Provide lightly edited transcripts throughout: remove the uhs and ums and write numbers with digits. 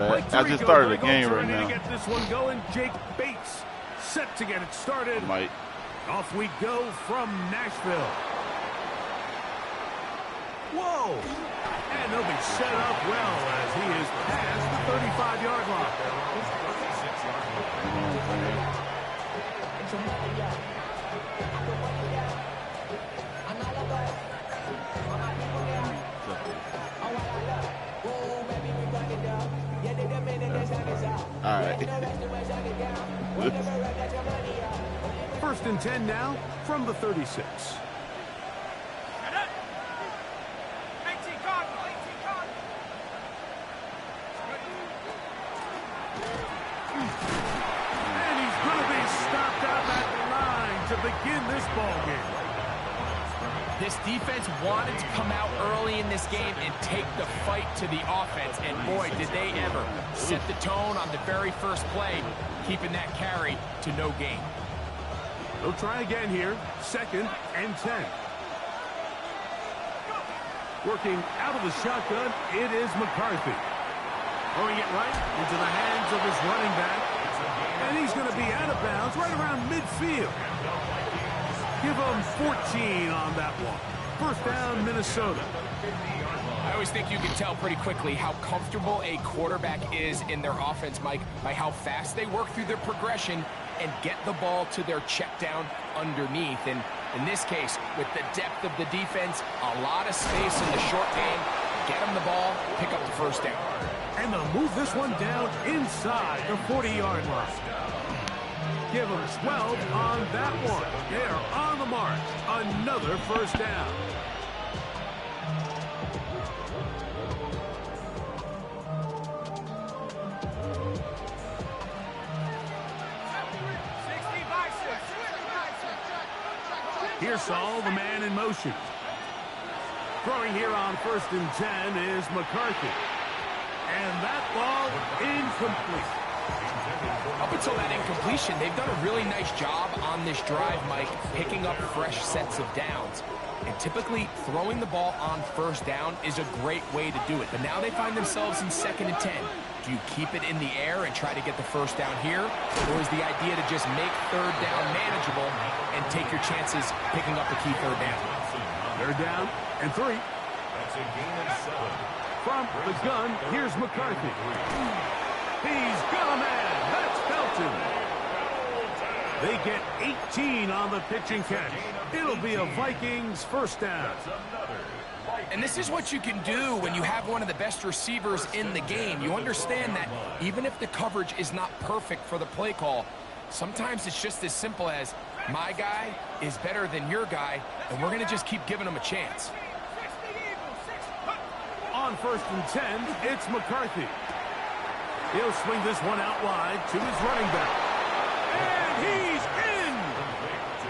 I just started a game right now. Get this one going. Jake Bates set to get it started. Mike. Off we go from Nashville. Whoa! And he'll be set up well as he is past the 35-yard line. All right. First and 10 now from the 36. Begin this ball game. This defense wanted to come out early in this game and take the fight to the offense, and boy, did they ever. Set the tone on the very first play, keeping that carry to no gain. They'll try again here. Second and 10. Working out of the shotgun, it is McCarthy. Throwing it right into the hands of his running back. And he's going to be out of bounds right around midfield. Give him 14 on that one. First down, Minnesota. I always think you can tell pretty quickly how comfortable a quarterback is in their offense, Mike, by how fast they work through their progression and get the ball to their check down underneath. And in this case, with the depth of the defense, a lot of space in the short game, get them the ball, pick up the first down. And they'll move this one down inside the 40-yard line. Give them 12 on that one. They're on the march. Another first down. Here's Saul, the man in motion. Throwing here on first and 10 is McCarthy. And that ball incomplete. Up until that incompletion, they've done a really nice job on this drive, Mike, picking up fresh sets of downs. And typically, throwing the ball on first down is a great way to do it. But now they find themselves in second and 10. Do you keep it in the air and try to get the first down here? Or is the idea to just make third down manageable and take your chances picking up the key third down? They're down and 3. That's a gain of 7. From the gun, here's McCarthy. He's got a man. That's Felton. They get 18 on the pitch and catch. It'll be a Vikings first down. And this is what you can do when you have one of the best receivers in the game. You understand that even if the coverage is not perfect for the play call, sometimes it's just as simple as my guy is better than your guy, and we're going to just keep giving him a chance. On first and 10, it's McCarthy. He'll swing this one out wide to his running back. And he's in!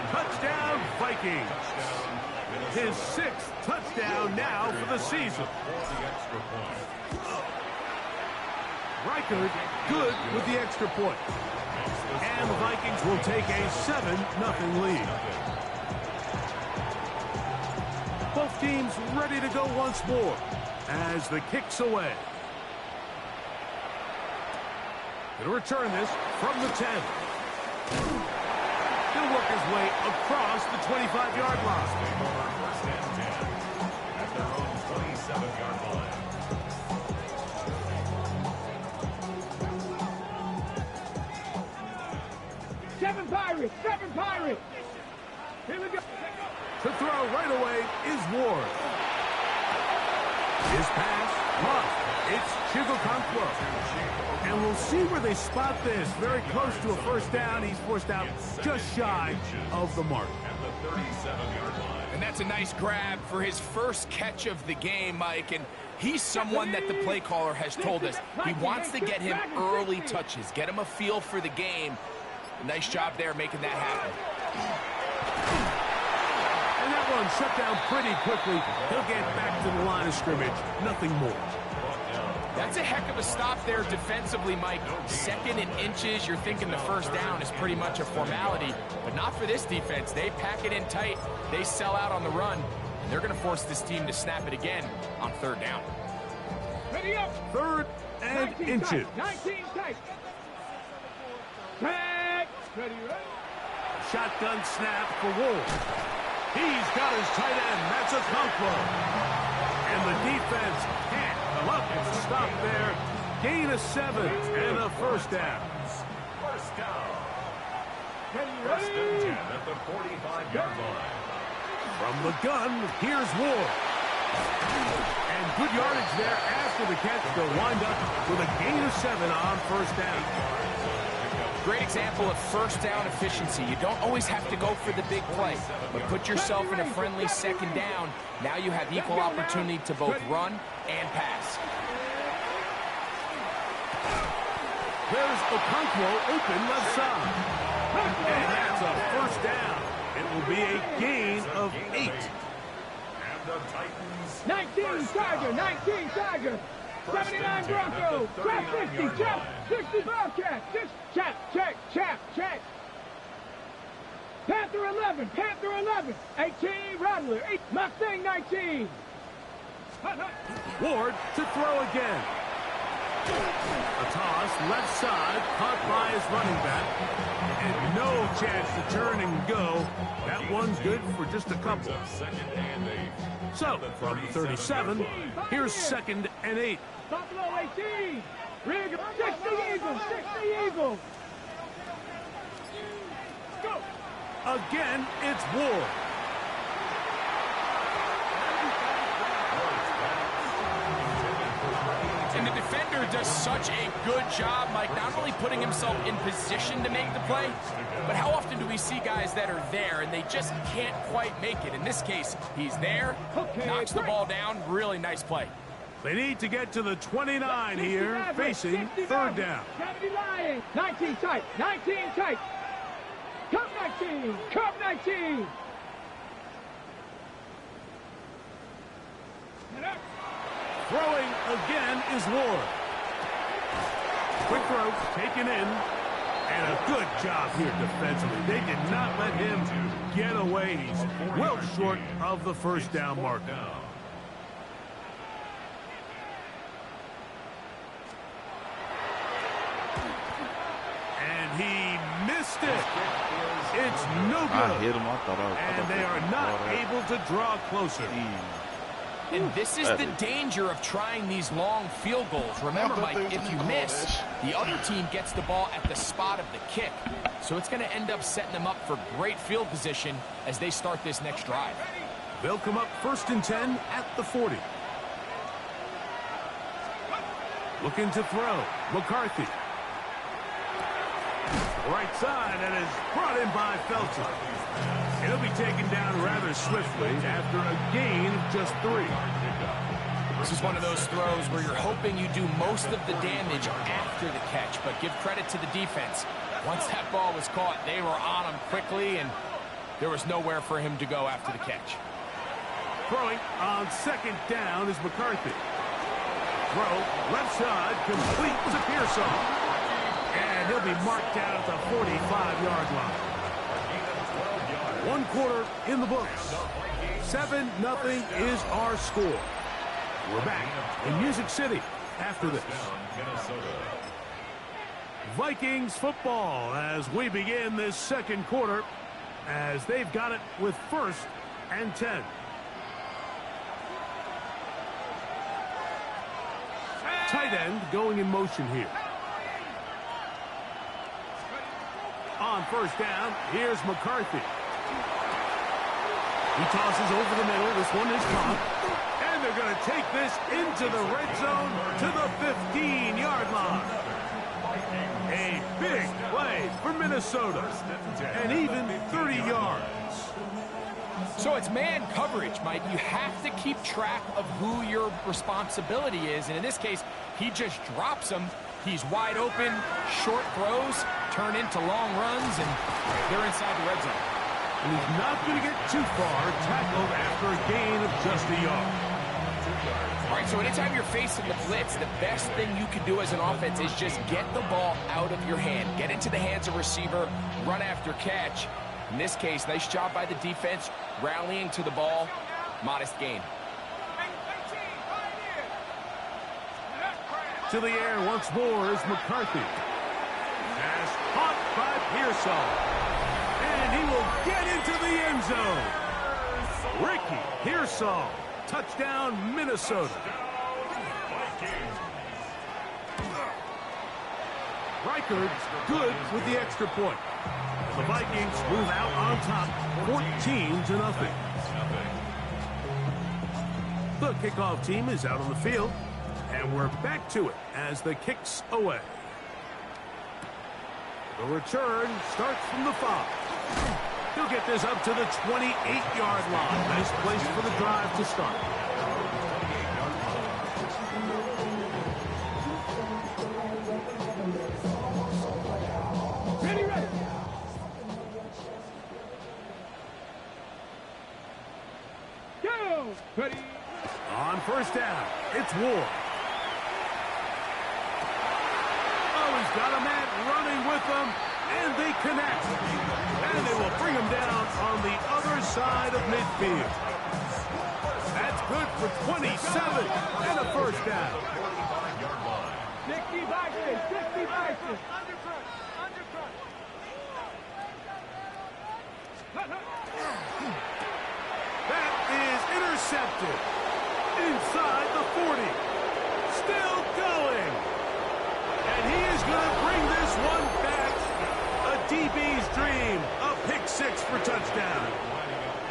Touchdown, Vikings. His 6th touchdown now for the season. Reichard good with the extra point. And the Vikings will take a 7-0 lead. Both teams ready to go once more as the kick's away. He'll return this from the 10. He'll work his way across the 25-yard line. First and 10 at their own 27-yard line. Seven Pirates! Here we go. To throw right away is Ward. His pass, lost. It's Chigokankwo. And we'll see where they spot this. Very close to a first down. He's forced out just shy of the mark. And that's a nice grab for his first catch of the game, Mike. And he's someone that the play caller has told us he wants to get him early touches, get him a feel for the game. Nice job there making that happen. And that one shut down pretty quickly. He'll get back to the line of scrimmage. Nothing more. That's a heck of a stop there defensively, Mike. Second and inches, you're thinking the first down is pretty much a formality. But not for this defense. They pack it in tight. They sell out on the run. And they're going to force this team to snap it again on third down. Ready up. Third and 19 inches. tight, 19 tight. Tag. Ready, ready. Shotgun snap for Wolf. He's got his tight end. That's a Conquo. And the defense can't come up and stop there. Gain of 7 and a first down. First down. Ready, First and 10 ready. at the 45-yard line. From the gun, here's Ward. And good yardage there after the catch. They'll wind up with a gain of 7 on first down. Great example of first down efficiency. You don't always have to go for the big play, but put yourself in a friendly second down. Now you have equal opportunity to both run and pass. There's Okonkwo open left side. And that's a first down. It will be a gain of 8. And the Titans. 19 Tiger, 19 Tiger. 79 Bronco. Trap 50, chap. 60 Bobcat. Chap, check. Panther 11, Panther 11. 18 Rattler. 8 Mustang 19. Ward to throw again. A toss, left side, caught by his running back. And no chance to turn and go. That one's good for just a couple. Second and 8. So, from 37, here's second and 8. Buffalo 18. Rig 60 Eagles, 60 Eagles. Go. Again, it's Ward. And the defender does such a good job, Mike, not only putting himself in position to make the play, but how often do we see guys that are there and they just can't quite make it? In this case, he's there, knocks the ball down, really nice play. They need to get to the 29 here, facing third down. 70 Lions. 19 tight, 19 tight. Cup 19, Cup 19. Throwing again is Ward. Quick throw, taken in, and a good job here defensively. They did not let him get away. He's well short of the first down mark. And he missed it. It's no I good. hit him. I thought And they are not able to draw closer. And this is the danger of trying these long field goals. Remember, Mike, if you miss, the other team gets the ball at the spot of the kick. So it's going to end up setting them up for great field position as they start this next drive. They'll come up first and 10 at the 40. Looking to throw. McCarthy. Right side, and is brought in by Felton. He'll be taken down rather swiftly after a gain of just 3. This is one of those throws where you're hoping you do most of the damage after the catch, but give credit to the defense. Once that ball was caught, they were on him quickly, and there was nowhere for him to go after the catch. Throwing on second down is McCarthy. Throw, left side, complete to Pearsall. And he'll be marked down at the 45-yard line. 1 quarter in the books. 7-0 is our score. We're back in Music City after this. Vikings football as we begin this second quarter as they've got it with first and 10. Tight end going in motion here. On first down, here's McCarthy. He tosses over the middle. This one is caught. And they're going to take this into the red zone to the 15-yard line. A big play for Minnesota. And even 30 yards. So it's man coverage, Mike. You have to keep track of who your responsibility is. And in this case, he just drops him. He's wide open, short throws, turn into long runs, and they're inside the red zone. And he's not going to get too far, tackled after a gain of just a yard. All right, so anytime you're facing the blitz, the best thing you can do as an offense is just get the ball out of your hand. Get into the hands of receiver, run after catch. In this case, nice job by the defense, rallying to the ball, modest gain. to the air once more is McCarthy. Pass caught by Pearsall. And he will get into the end zone. Ricky Pearsall. Touchdown, Minnesota. Reichard good with the extra point. The Vikings move out on top, 14-0. The kickoff team is out on the field, and we're back to it as the kick's away. The return starts from the 5. He'll get this up to the 28-yard line. Nice place for the drive to start. Ready, ready. Go! Ready. On first down, it's Ward. Oh, he's got a man running with them, and they connect. And they will bring him down on the other side of midfield. That's good for 27 and a first down. 60 Vikings, 60 Vikings. Undercut, undercut. That is intercepted. Inside the 40. Still going. And he is going to bring this one back. A DB's dream. A pick 6 for touchdown.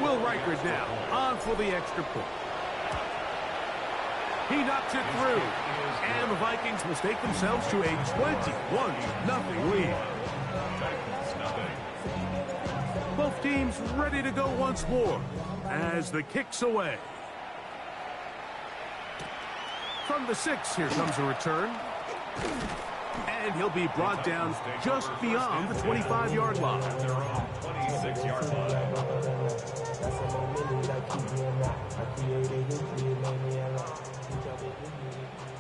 Will Reichard now on for the extra point. He knocks it through. And the Vikings will stake themselves to a 21-0 lead. Both teams ready to go once more as the kick's away. From the 6, here comes a return. And he'll be brought down just beyond the 25-yard line. They're on 26-yard line.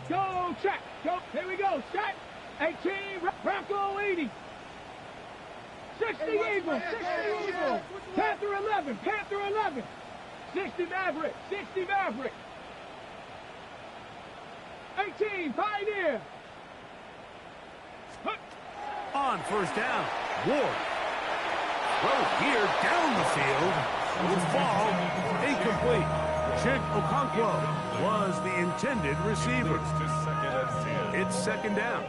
Go, check. Go. Here we go. Set. 18. Bronco 80. 60 Eagle. 60 Eagle. Panther 11. Panther 11. 60 Maverick. 60 Maverick. 18. Pioneer. On first down, Ward. Throw here down the field. With ball incomplete. Chig Okonkwo was the intended receiver. It's second down.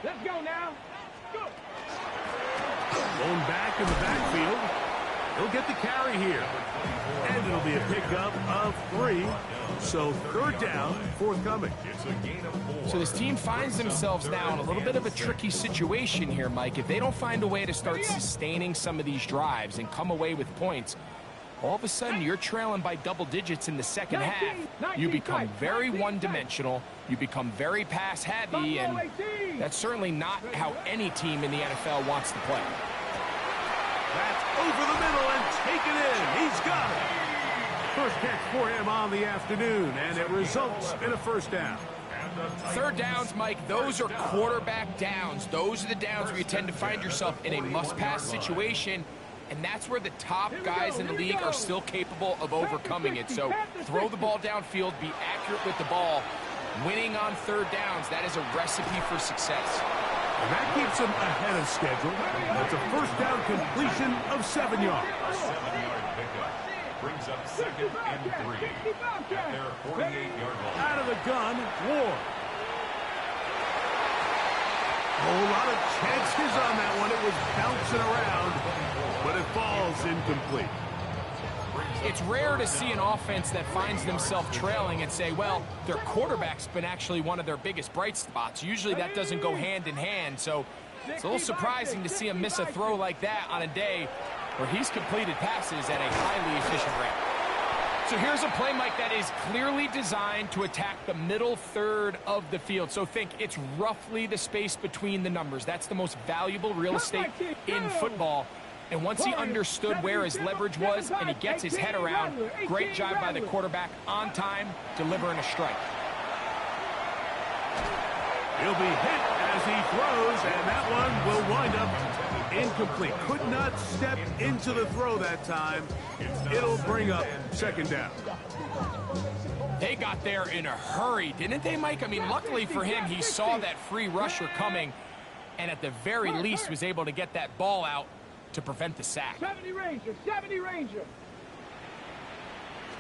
Let's go now. Go. Going back in the backfield. He'll get the carry here. And it'll be a pickup of 3. So third down, forthcoming. So this team finds themselves now in a little bit of a tricky situation here, Mike. If they don't find a way to start sustaining some of these drives and come away with points, all of a sudden you're trailing by double digits in the second half. You become very one-dimensional. You become very pass-heavy, and that's certainly not how any team in the NFL wants to play. That's over the middle and taken in. He's got it. First catch for him on the afternoon, and it results in a first down. Third downs, Mike, those are quarterback downs. Those are the downs where you tend to find yourself in a must-pass situation, and that's where the top guys in the league are still capable of overcoming it. So throw the ball downfield, be accurate with the ball. Winning on third downs, that is a recipe for success. And that keeps him ahead of schedule. That's a first down completion of 7 yards. 7-yard pickup. Brings up second and 3 at their 48-yard line. Out of the gun, Ward. A whole lot of chances on that one. It was bouncing around, but it falls incomplete. It's rare to see an offense that finds themselves trailing and say, well, their quarterback's been actually one of their biggest bright spots. Usually that doesn't go hand in hand, so it's a little surprising to see him miss a throw like that on a day where he's completed passes at a highly efficient rate. So here's a play, Mike, that is clearly designed to attack the middle third of the field. So think it's roughly the space between the numbers. That's the most valuable real estate in football. And once he understood where his leverage was and he gets his head around, great job by the quarterback on time, delivering a strike. He'll be hit as he throws, and that one will wind up incomplete. Could not step into the throw that time. It'll bring up second down. They got there in a hurry, didn't they, Mike? I mean, luckily for him, he saw that free rusher coming, and at the very least was able to get that ball out to prevent the sack. 70 Ranger, 70 Ranger.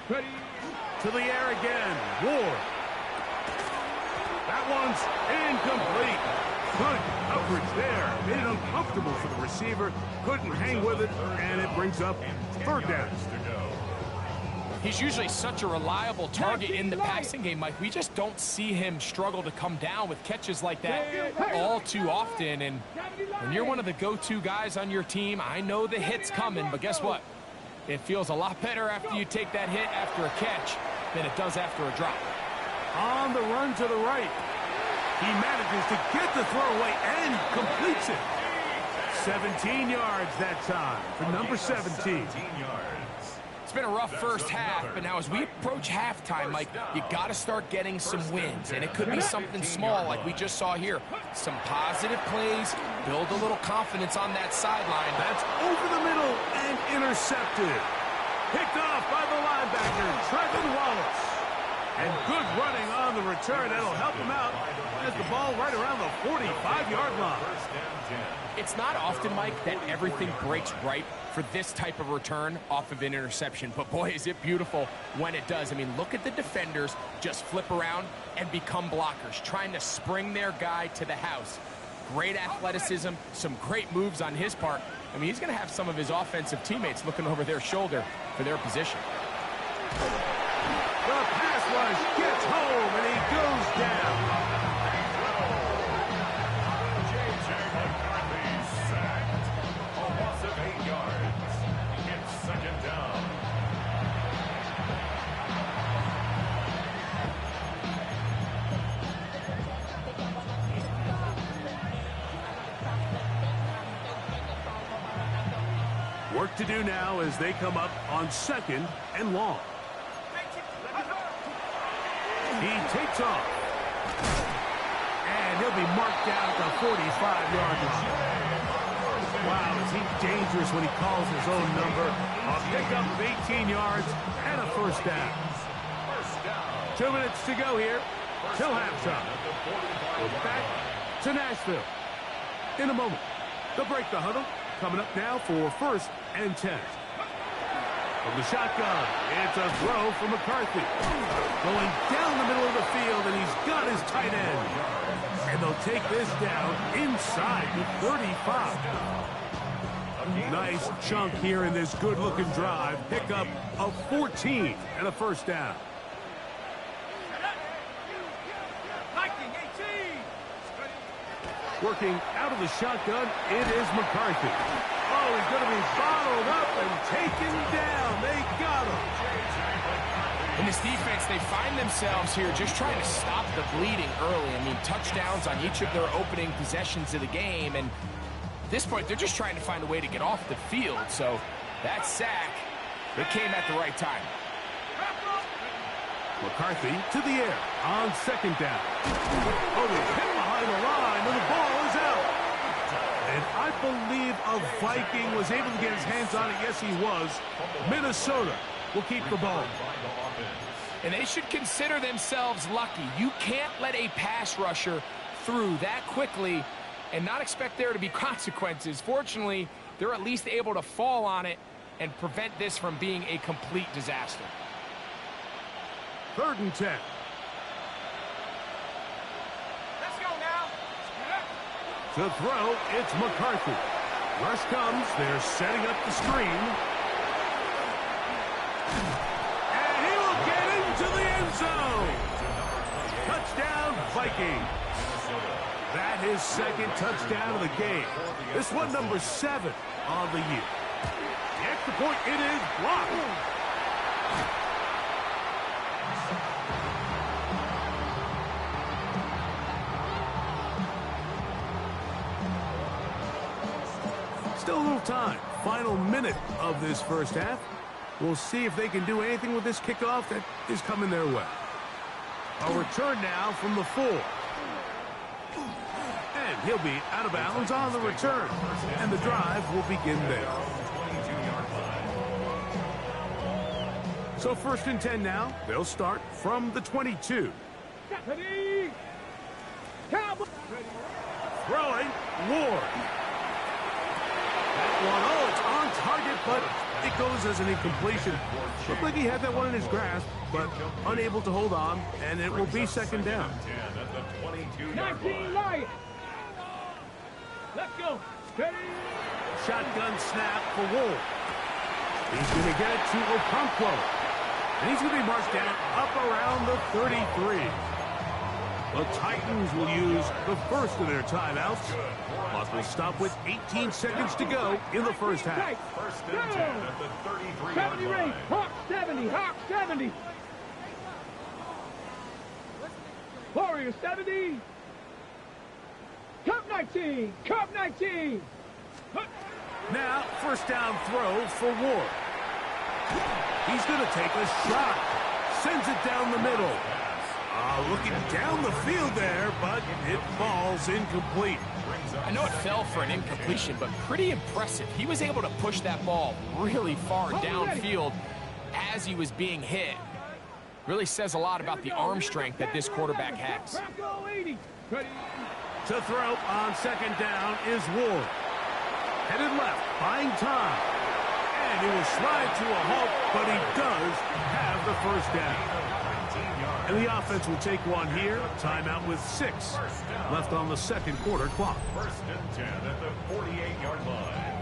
Ready. To the air again. Ward. That one's incomplete. Good coverage there. Made it uncomfortable for the receiver. Couldn't hang with it, and it brings up third down. He's usually such a reliable target in the passing game, Mike. We just don't see him struggle to come down with catches like that all too often. And when you're one of the go-to guys on your team, I know the hit's coming, but guess what? It feels a lot better after you take that hit after a catch than it does after a drop. On the run to the right. He manages to get the throw away and completes it. 17 yards that time for number 17. It's been a rough first half, but now as we approach halftime, Mike, you got to start getting some wins, and it could be something small like we just saw here. Some positive plays, build a little confidence on that sideline. That's over the middle and intercepted. Picked off by the linebacker, Trevin Wallace. And good running on the return. That'll help him out as the ball right around the 45-yard line. It's not often, Mike, that everything breaks right for this type of return off of an interception. But, boy, is it beautiful when it does. I mean, look at the defenders just flip around and become blockers, trying to spring their guy to the house. Great athleticism, some great moves on his part. I mean, he's going to have some of his offensive teammates looking over their shoulder for their position. The pass rush gets home, and he goes down. Work to do now as they come up on second and long. He takes off. And he'll be marked down at the 45-yard line. Wow, is he dangerous when he calls his own number. A pickup of 18 yards and a first down. 2 minutes to go here till halftime. We're back to Nashville in a moment. They'll break the huddle. Coming up now for first and 10. From the shotgun, it's a throw from McCarthy. Going down the middle of the field, and he's got his tight end. And they'll take this down inside the 35. Nice chunk here in this good-looking drive. Pickup of 14 and a first down. Working out of the shotgun, it is McCarthy. Oh, he's going to be bottled up and taken down. They got him. In this defense, they find themselves here just trying to stop the bleeding early. I mean, touchdowns on each of their opening possessions of the game. And at this point, they're just trying to find a way to get off the field. So that sack, it came at the right time. McCarthy to the air on second down. Oh, he's hit behind the line, and the ball is out. And I believe a Viking was able to get his hands on it. Yes, he was. Minnesota will keep the ball. And they should consider themselves lucky. You can't let a pass rusher through that quickly and not expect there to be consequences. Fortunately, they're at least able to fall on it and prevent this from being a complete disaster. 3rd and 10. Let's go now. To throw, it's McCarthy. Rush comes. They're setting up the screen. And he will get into the end zone. Touchdown, Vikings. That is second touchdown of the game. This one number 7 on the year. The extra point, it is blocked. Still a little time. Final minute of this first half. We'll see if they can do anything with this kickoff that is coming their way. A return now from the 4. And he'll be out of bounds on the return. And the drive will begin there. So 1st and 10 now. They'll start from the 22. Ready? Cowboy. Throwing, Ward. That one, oh, it's on target, but it goes as an incompletion. Looked like he had that one in his grasp, but unable to hold on, and it will be 2nd down. 19 Lions. Let's go. Ready? Shotgun snap for Ward. He's going to get it to Okonkwo. And he's going to be marked down up around the 33. The Titans will use the first of their timeouts. Clock will stop with 18 seconds to go in the first half. 1st and 10 at the 33-yard 70 line. rate. Hawk 70. Hawk 70. Warrior 70. Cup 19. Cup 19. Now, 1st down throw for Ward. He's going to take a shot. Sends it down the middle. Looking down the field there, but it falls incomplete. I know it fell for an incompletion, but pretty impressive. He was able to push that ball really far downfield as he was being hit. Really says a lot about the arm strength that this quarterback has. To throw on 2nd down is Ward. Headed left, buying time. And he will slide to a halt, but he does have the 1st down. And the offense will take one here. Timeout with 6 left on the 2nd quarter clock. 1st and 10 at the 48-yard line.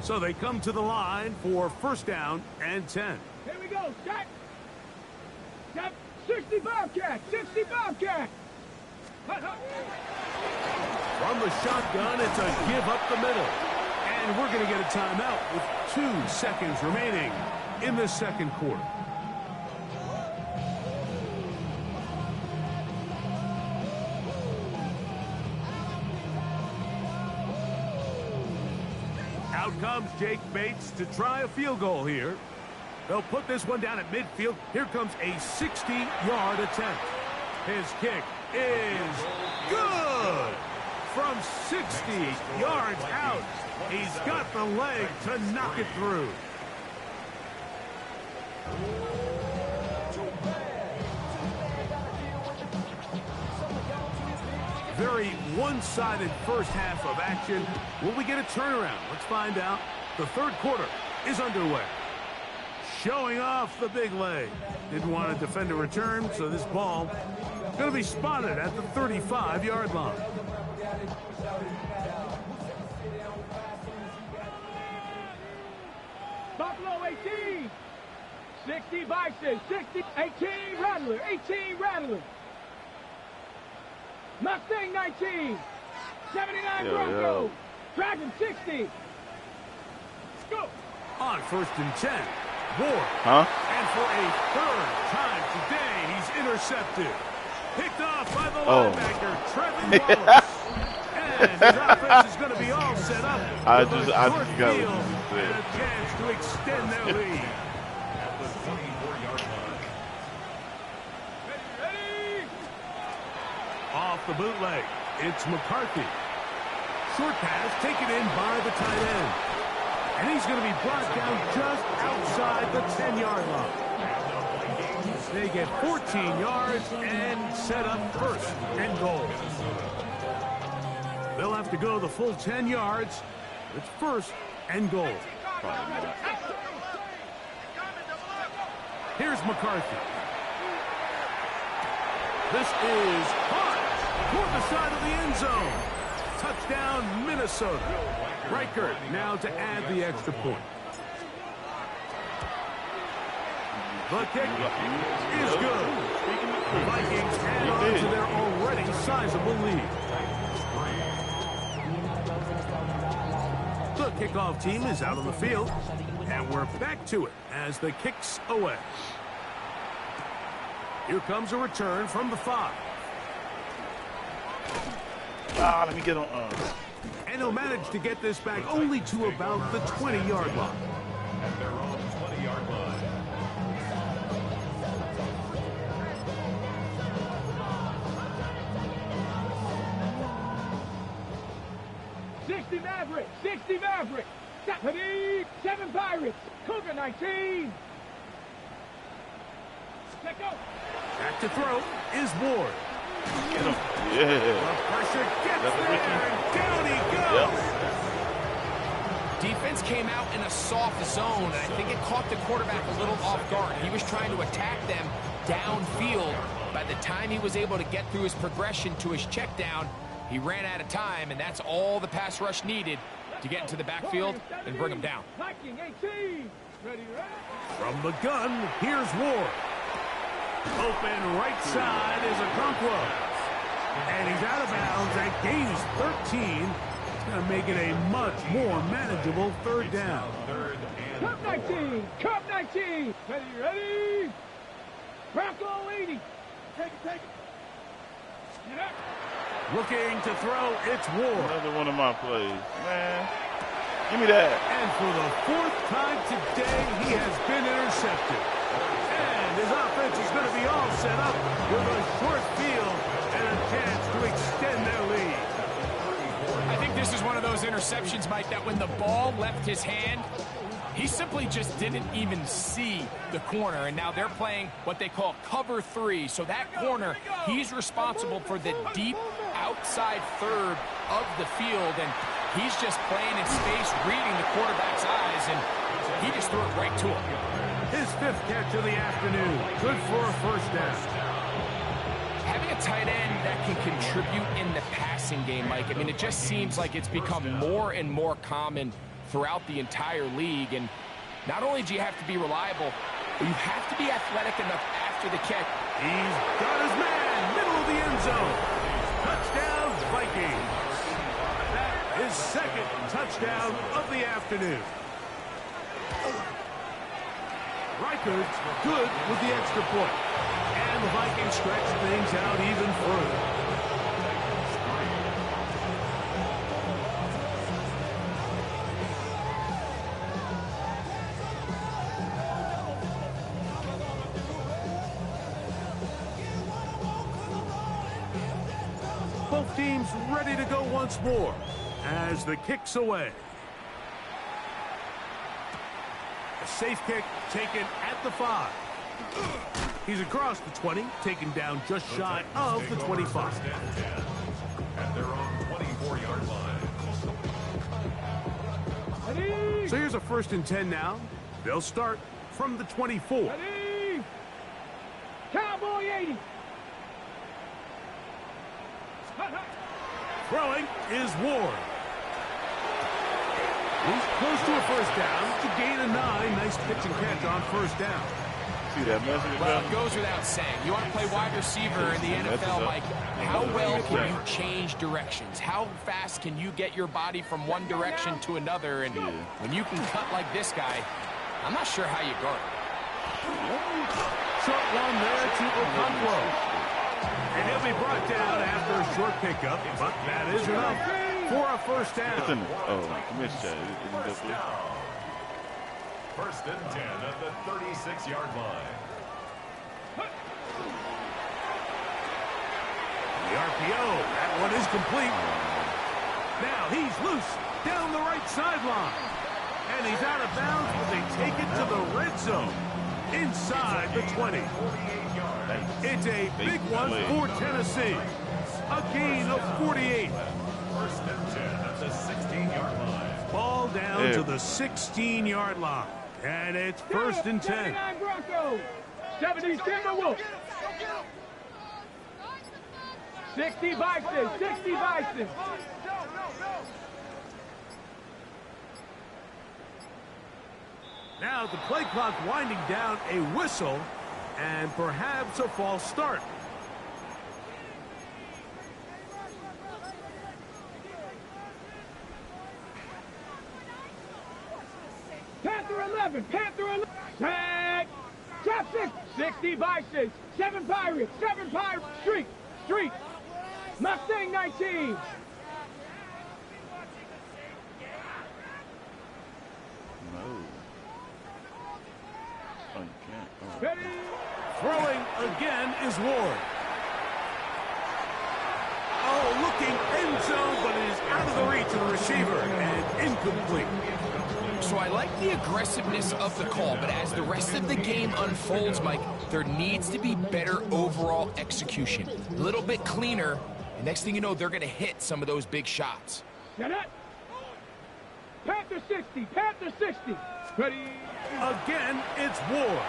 So they come to the line for 1st down and 10. Here we go. Shot. Shot. 60 Bobcat. 60 Bobcat. From the shotgun, it's a give up the middle. And we're going to get a timeout with 2 seconds remaining in the 2nd quarter. Out comes Jake Bates to try a field goal here. They'll put this one down at midfield. Here comes a 60-yard attempt. His kick is good. From 60 yards out, he's got the leg to knock it through. Very one-sided first half of action. Will we get a turnaround? Let's find out. The 3rd quarter is underway. Showing off the big leg. Didn't want to defend a return, so this ball going to be spotted at the 35-yard line. Buffalo 18. 60 Bison. 60. 18 Rattler. 18 Rattler. Mustang 19. 79 Bronco. Dragon 60. Let's go. On 1st and 10. Ward. And for a 3rd time today, he's intercepted. Picked off by the linebacker, Trevin Wallace. And his offense is going to be all set up. I just got what you and a chance to extend their lead. At the 24-yard line. Ready. Off the bootleg, it's McCarthy. Short pass taken in by the tight end. And he's going to be brought down just outside the 10-yard line. They get 14 yards and set up 1st and goal. They'll have to go the full 10 yards. It's 1st and goal. Here's McCarthy. This is hot toward the side of the end zone. Touchdown, Minnesota. Reichert now to add the extra point. The kick is good. The Vikings add on to their already sizable lead. The kickoff team is out on the field, and we're back to it as the kick's away. Here comes a return from the 5. Let me get on. And he'll manage to get this back only to about the 20-yard line. At their own 20-yard line. Maverick, 60 Maverick, 7 Pirates, Cougar 19. Let go. Back to throw is Ward. Get him. Yeah. The pressure gets there, and down he goes. Yep. Defense came out in a soft zone, and I think it caught the quarterback a little off guard. He was trying to attack them downfield. By the time he was able to get through his progression to his check down, he ran out of time, and that's all the pass rush needed to get into the backfield and bring him down. Viking 18. Ready, From the gun, here's Ward. Open right side is Okonkwo. And he's out of bounds and gains 13. It's going to make it a much more manageable third down. Cup 19. Cup 19. Ready. Bronco 80. Take it. Get up. Looking to throw, it's Ward. Another one of my plays. Man, give me that. And for the fourth time today, he has been intercepted. And his offense is going to be all set up with a short field and a chance to extend their lead. I think this is one of those interceptions, Mike, that when the ball left his hand, he simply just didn't even see the corner, and now they're playing what they call cover 3. So that corner, he's responsible for the deep outside third of the field, and he's just playing in space, reading the quarterback's eyes, and he just threw it right to him. His 5th catch of the afternoon. Good for a first down. Having a tight end that can contribute in the passing game, Mike, I mean, it just seems like it's become more and more common throughout the entire league. And not only do you have to be reliable, but you have to be athletic enough after the catch. He's got his man, middle of the end zone. Touchdown, Vikings. That is 2nd touchdown of the afternoon. Reichard's good with the extra point. And the Vikings stretch things out even further. Both teams ready to go once more as the kick's away. A safe kick taken at the 5. He's across the 20, taken down just shy of the 25. At their own 24-yard line. So here's a 1st and 10 now. They'll start from the 24. Ready. Cowboy 80. Throwing is Ward. He's close to a first down to gain a 9. Nice pitch and catch on first down. See that message? Well, it goes without saying. You want to play wide receiver in the NFL, Mike, how well can you change directions? How fast can you get your body from one direction to another? And when you can cut like this guy, I'm not sure how you guard it. Short one there to Okonkwo. And he'll be brought down after a short pickup, but that is enough for a first down. It's in the, missed shot. First and 10 at the 36-yard line. The RPO, that one is complete. Now he's loose down the right sideline. And he's out of bounds, but they take it to the red zone inside the 20. It's a big one for Tennessee. A gain of 48. First and 10 at the 16-yard line. Ball down to the 16-yard line. And it's 1st and 10. 79 Broncos. 70 Timberwolves. 60 Bison. 60 Bison. Now the play clock winding down, a whistle, and perhaps a false start. Panther 11. Panther 11. Tag. Trap 6. 60 Bison. 7 Pirates. 7 Pirates. Street. Mustang 19. Ready? Throwing again is Ward. Oh, looking end zone, but it is out of the reach of the receiver and incomplete. So I like the aggressiveness of the call, but as the rest of the game unfolds, Mike, there needs to be better overall execution. A little bit cleaner, and next thing you know, they're going to hit some of those big shots. Set up. Panther 60, Panther 60. Ready? Again, it's Ward.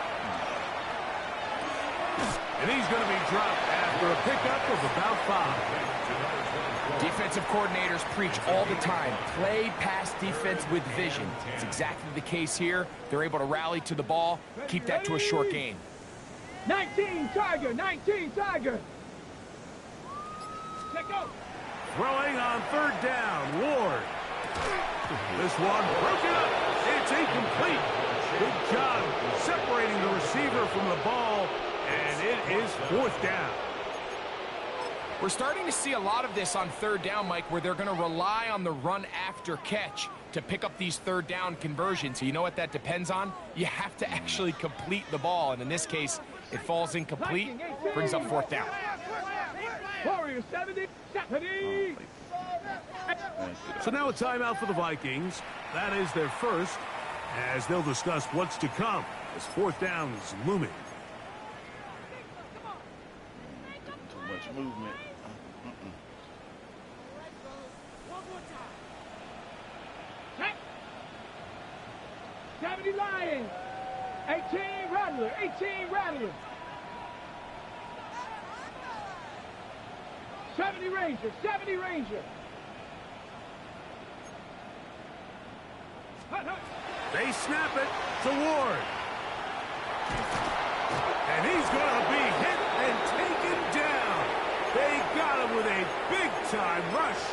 And he's going to be dropped after a pickup of about 5. Defensive coordinators preach all the time, play pass defense with vision. It's exactly the case here. They're able to rally to the ball, keep that to a short gain. 19 Tiger, 19 Tiger. Check out. Throwing on 3rd down, Ward. This one broken up. It's incomplete. Good job separating the receiver from the ball, and it is 4th down. We're starting to see a lot of this on 3rd down, Mike, where they're going to rely on the run after catch to pick up these 3rd down conversions. So you know what that depends on? You have to actually complete the ball, and in this case, it falls incomplete, brings up 4th down. Warriors 70, 70. So now a timeout for the Vikings. That is their first, as they'll discuss what's to come as 4th down is looming. Too much movement. 70 Lions, 18 Rattler, 18 Rattler. 70 Ranger, 70 Ranger. They snap it to Ward. And he's going to be hit and taken down. They got him with a big-time rush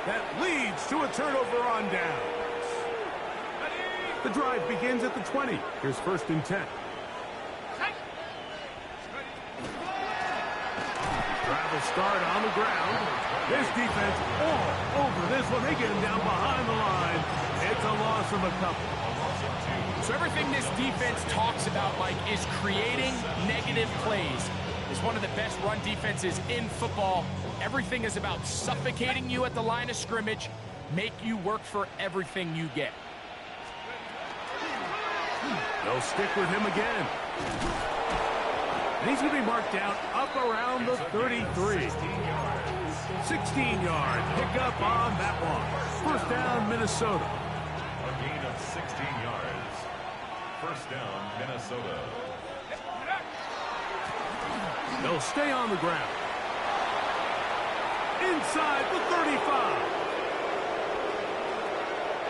that leads to a turnover on down. The drive begins at the 20. Here's 1st and 10. Drive will start on the ground. This defense all over this one. They get him down behind the line. It's a loss of a couple. So everything this defense talks about, Mike, is creating negative plays. It's one of the best run defenses in football. Everything is about suffocating you at the line of scrimmage, make you work for everything you get. They'll stick with him again. And he's going to be marked down up around the 33. 16-yard pickup on that one. 1st down, Minnesota. A gain of 16 yards. 1st down, Minnesota. They'll stay on the ground. Inside the 35.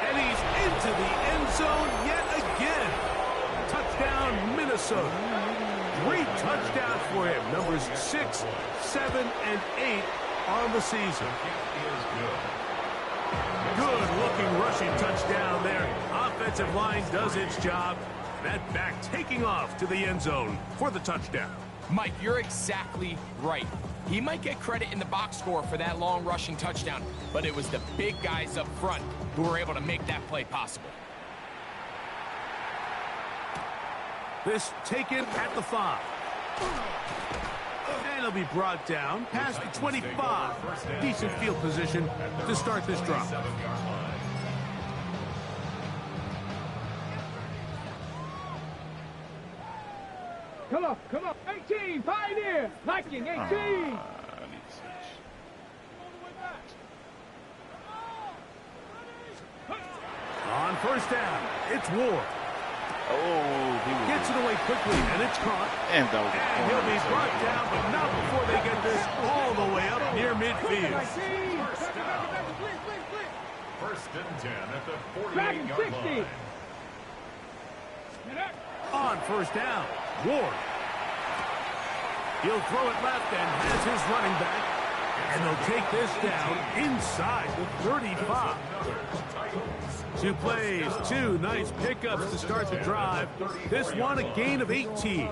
And he's into the end zone yet again. Touchdown, Minnesota. 3 touchdowns for him. Numbers 6, 7, and 8 on the season. Good-looking rushing touchdown there. Offensive line does its job. That back taking off to the end zone for the touchdown. Mike, you're exactly right. He might get credit in the box score for that long rushing touchdown, but it was the big guys up front who were able to make that play possible. This taken at the 5. And he'll be brought down past the 25. Decent field position to start this drive. Come on, come on. 18, Pioneer. Viking, 18. I need to switch. On 1st down, it's Ward. Oh, he was Gets it away quickly, and it's caught. and that was And he'll be brought down, but not before they get this all the way up near midfield. 1st and 10 at the Dragon 48-yard 60. line. On 1st down, Ward. He'll throw it left and has his running back. And they'll take this down inside the 35. 2 plays, 2 nice pickups to start the drive. This one a gain of 18.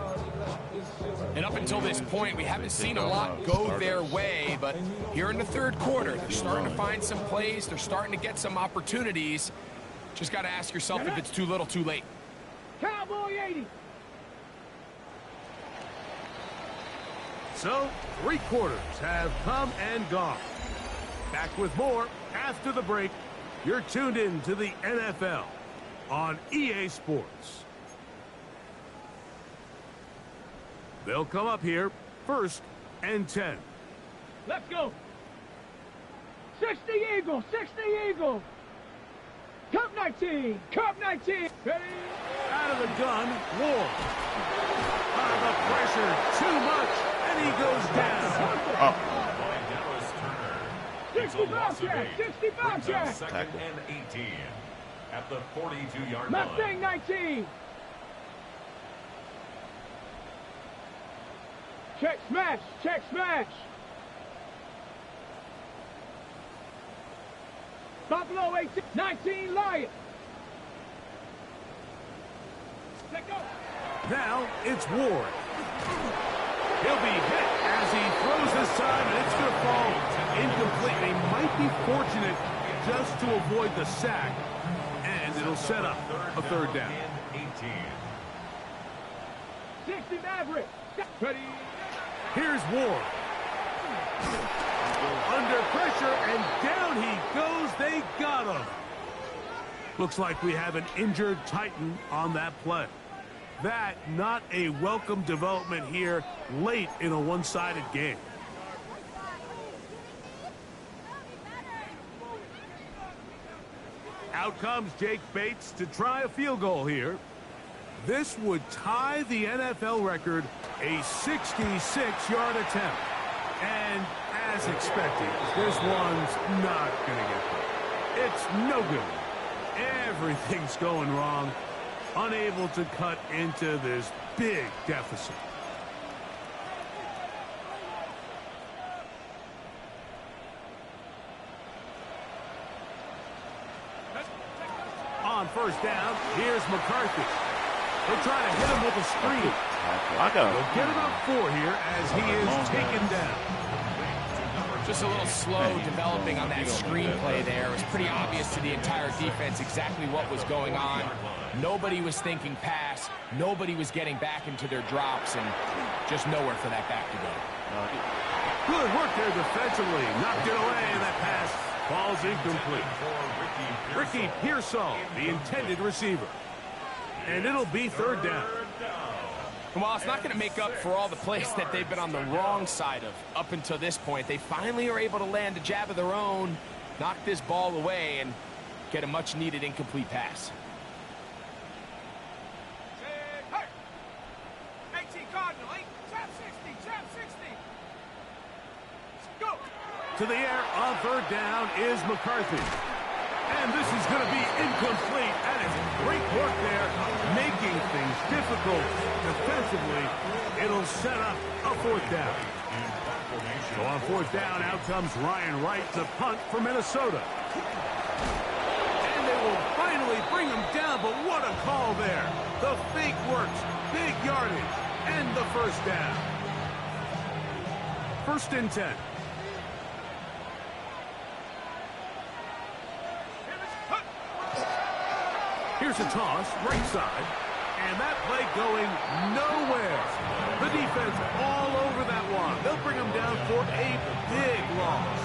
And up until this point, we haven't seen a lot go their way, but here in the 3rd quarter, they're starting to find some plays. They're starting to get some opportunities. Just got to ask yourself if it's too little, too late. Cowboy 80. So, 3 quarters have come and gone. Back with more after the break. You're tuned in to the NFL on EA Sports. They'll come up here, 1st and 10. Let's go. 60 Eagles, 60 Eagles. Cup 19, Cup 19. Ready? Out of the gun, Ward. The pressure, too much, and he goes down. By Dallas Turner. 60 Bobcat, 60 Bobcat. Second and 18 at the 42-yard line. Mustang 19. Check smash, check smash. Buffalo 18, 19 Lions. Let go. Now it's Ward. He'll be hit as he throws this time, and it's going to fall incomplete. They might be fortunate just to avoid the sack, and it'll set up a 3rd down. 60 Maverick. Ready? Here's Ward. Under pressure, and down he goes. They got him. Looks like we have an injured Titan on that play. That not a welcome development here late in a one-sided game. Out comes Jake Bates to try a field goal here. This would tie the NFL record, a 66-yard attempt. And as expected, this one's not going to get there. It's no good. Everything's going wrong. Unable to cut into this big deficit. On 1st down, here's McCarthy. They'll try to hit him with a screen. They'll get about 4 here as he is taken down. Just a little slow developing on that screenplay there. It was pretty obvious to the entire defense exactly what was going on. Nobody was thinking pass. Nobody was getting back into their drops, and just nowhere for that back to go. Good work there defensively. Knocked it away, and that pass falls incomplete. Ricky Pearsall, the intended receiver. And it'll be 3rd down. Well, it's not going to make up for all the plays that they've been on the wrong side of up until this point. They finally are able to land a jab of their own, knock this ball away, and get a much-needed incomplete pass. 18 Cardinal, trap 60, trap 60. Go. To the air on 3rd down is McCarthy. And this is going to be incomplete. That is great work there, making things difficult defensively. It'll set up a 4th down. So on 4th down, out comes Ryan Wright to punt for Minnesota. And they will finally bring him down, but what a call there. The fake works, big yardage, and the 1st down. 1st and 10. Here's a toss, right side, and that play going nowhere. The defense all over that one. They'll bring him down for a big loss.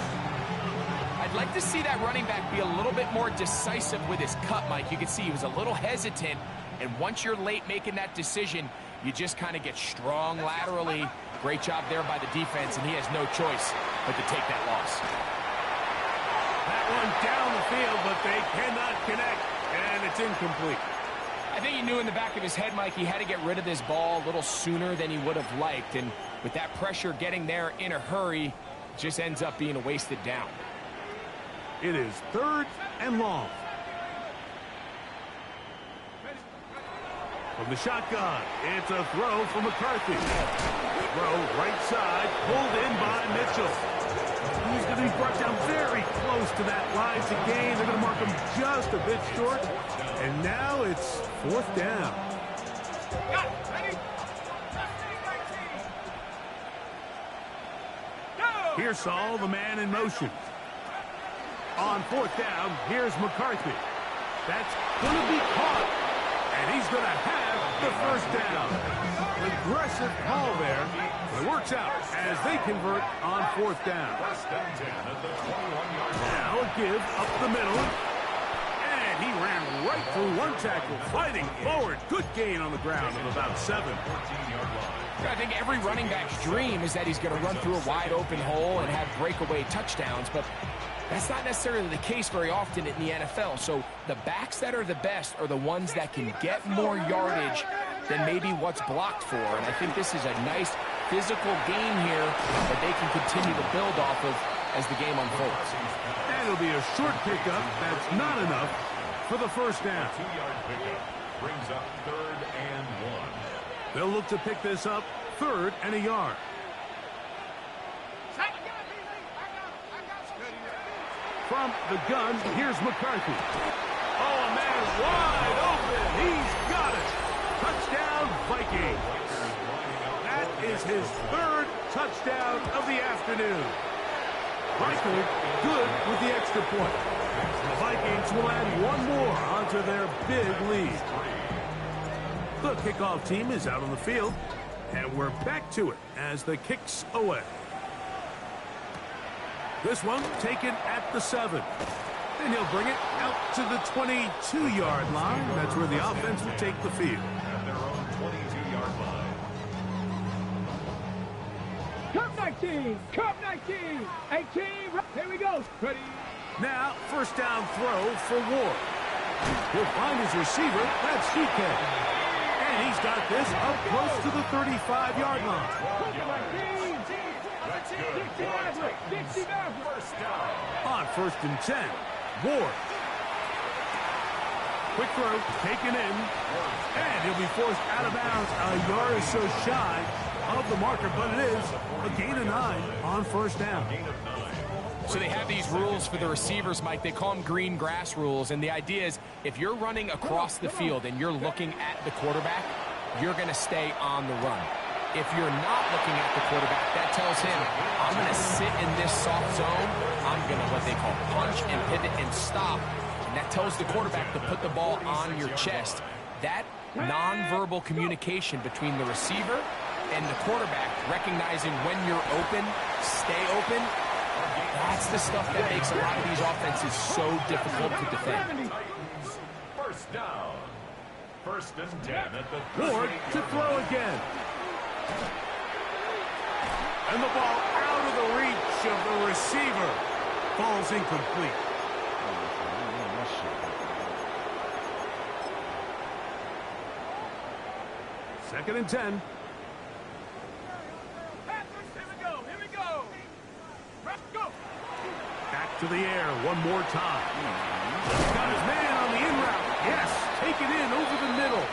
I'd like to see that running back be a little bit more decisive with his cut, Mike. You can see he was a little hesitant, and once you're late making that decision, you just kind of get strong laterally. Great job there by the defense, and he has no choice but to take that loss. That one down the field, but they cannot connect. And it's incomplete. I think he knew in the back of his head, Mike, he had to get rid of this ball a little sooner than he would have liked. And with that pressure getting there in a hurry, it just ends up being a wasted down. It is 3rd and long. From the shotgun, it's a throw for McCarthy. Throw right side, pulled in by Mitchell. He's going to be brought down very close to that line to gain. They're going to mark him just a bit short. And now it's 4th down. Got it. Ready? Go! Pearsall, the man in motion. On 4th down, here's McCarthy. That's going to be caught. And he's going to have the first down. Aggressive call there. It works out as they convert on fourth down. First and 10 at the 21-yard line. Now a give up the middle. And he ran right through one tackle, fighting forward. Good gain on the ground of about 7. 14-yard line. I think every running back's dream is that he's going to run through a wide open hole and have breakaway touchdowns, but that's not necessarily the case very often in the NFL. So the backs that are the best are the ones that can get more yardage than maybe what's blocked for. And I think this is a nice physical game here that they can continue to build off of as the game unfolds. And it'll be a short pickup. That's not enough for the first down. 2-yard pickup brings up 3rd and 1. They'll look to pick this up 3rd and a yard. From the gun, here's McCarthy. Oh, a man wide open. He's got it. Touchdown, Vikings. That is his 3rd touchdown of the afternoon. Michael, good with the extra point. The Vikings will add one more onto their big lead. The kickoff team is out on the field, and we're back to it as the kick's away. This one taken at the 7. And he'll bring it out to the 22-yard line. That's where the offense will take the field. At their own 22-yard line. Cup 19, Cup 19, 18, here we go. Ready? Now, first down throw for Ward. He'll find his receiver. That's DK. And he's got this up close to the 35-yard line. That's good. 60 Maverick. First down. On 1st and 10, Ward. Quick throw, taken in, and he'll be forced out of bounds a yard or so shy of the marker, but it is a gain of 9 on first down. Gain of 9. So they have these rules for the receivers, Mike. They call them green grass rules, and the idea is if you're running across the field and you're looking at the quarterback, you're going to stay on the run. If you're not looking at the quarterback, that tells him, I'm going to sit in this soft zone. I'm going to, what they call, punch and pivot and stop. And that tells the quarterback to put the ball on your chest. That nonverbal communication between the receiver and the quarterback, recognizing when you're open, stay open, that's the stuff that makes a lot of these offenses so difficult to defend. First down. 1st and 10 at the Ward to throw again. And the ball out of the reach of the receiver. Falls incomplete. Second and 10. Here we go. Let's go. Back to the air one more time. Got his man on the in route. Yes, take it in over the middle.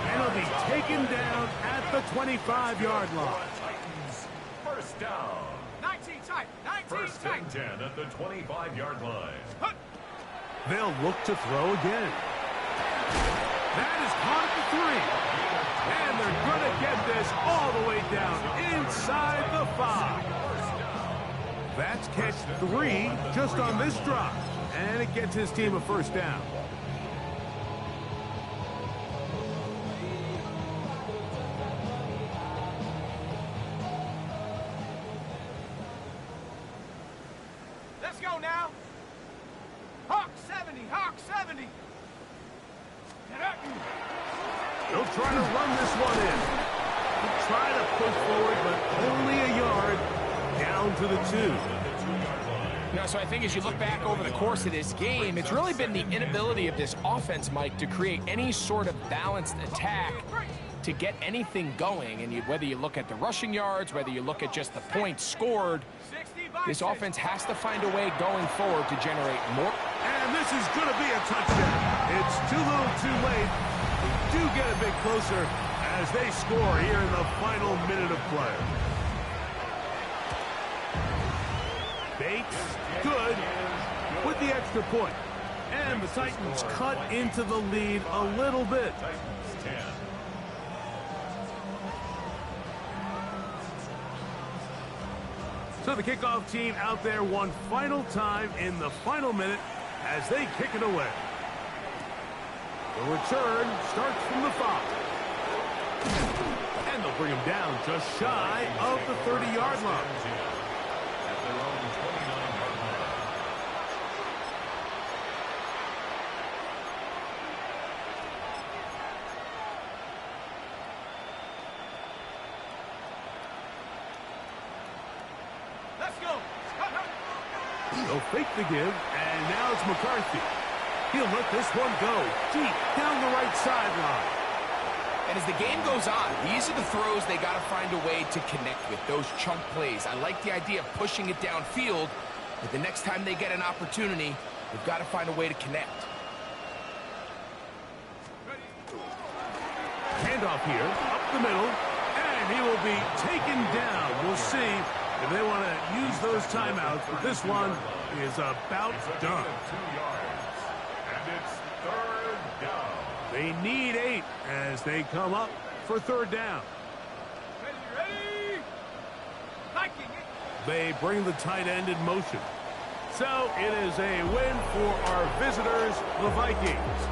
And he'll be taken down at the 25-yard line. Titans. First down. 19 tight. 19 First tight. and 10 at the 25-yard line. They'll look to throw again. That is caught at the 3. And they're going to get this all the way down inside the 5. That's catch 3 just on this drive. And it gets his team a first down. Let's go now. Hawk 70, Hawk 70. They'll try to run this one in. They'll try to push forward, but only a yard down to the 2. Now, so I think as you look back over the course of this game, it's really been the inability of this offense, Mike, to create any sort of balanced attack to get anything going. And whether you look at the rushing yards, whether you look at just the points scored, this offense has to find a way going forward to generate more. And this is going to be a touchdown. It's too little too late. We do get a bit closer as they score here in the final minute of play. Bates, good, with the extra point. And the Titans cut into the lead a little bit. Titans 10. So the kickoff team out there one final time in the final minute as they kick it away. The return starts from the 5. And they'll bring him down just shy of the 30-yard line. At their own 29-yard line. Let's go. They'll fake the give, and now it's McCarthy. He'll let this one go deep down the right sideline. And as the game goes on, these are the throws they got to find a way to connect with, those chunk plays. I like the idea of pushing it downfield, but the next time they get an opportunity, they've got to find a way to connect. Handoff here, up the middle, and he will be taken down. We'll see if they want to use those timeouts, but this one is about done. 2 yards. And it's third down. They need 8 as they come up for third down. Ready? Viking. They bring the tight end in motion. So it is a win for our visitors, the Vikings.